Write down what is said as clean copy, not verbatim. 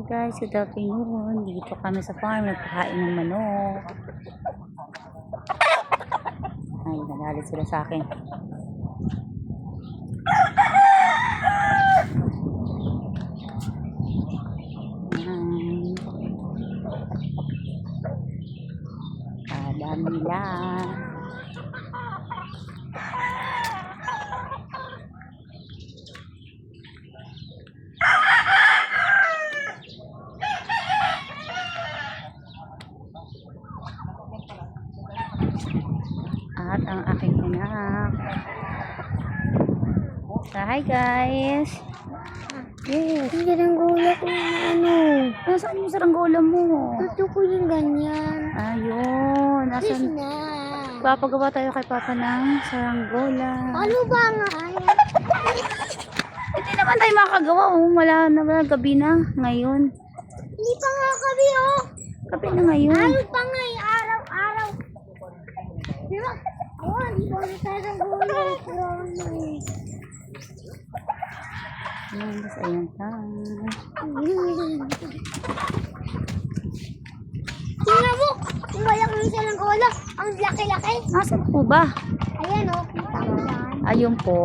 Guys, good afternoon. Dito kami sa farm, nagpakain ng manok. Ay, nagalit sila sa akin. Kadami nila. At ang aking anak. So, hi guys. Yes. Ang saranggola ko na ano. Nasaan yung saranggola mo? Gusto ko yung ganyan. Ayun. Please Nasaan? na. Papagawa tayo kay Papa ng saranggola. Ano ba nga? Hindi naman tayo makagawa. Oh. Wala gabi na ngayon. Hindi pa nga kami oh. Gabi na ngayon. Araw pa nga eh. Araw. Diba? Oh, di ba na saranggola? Ayan, basta ayan pa. Tingnan mo. Yung walang yung saranggola. Ang laki-laki. Nasaan po ba? Ayan oh. Kita mo yan. Ayun po.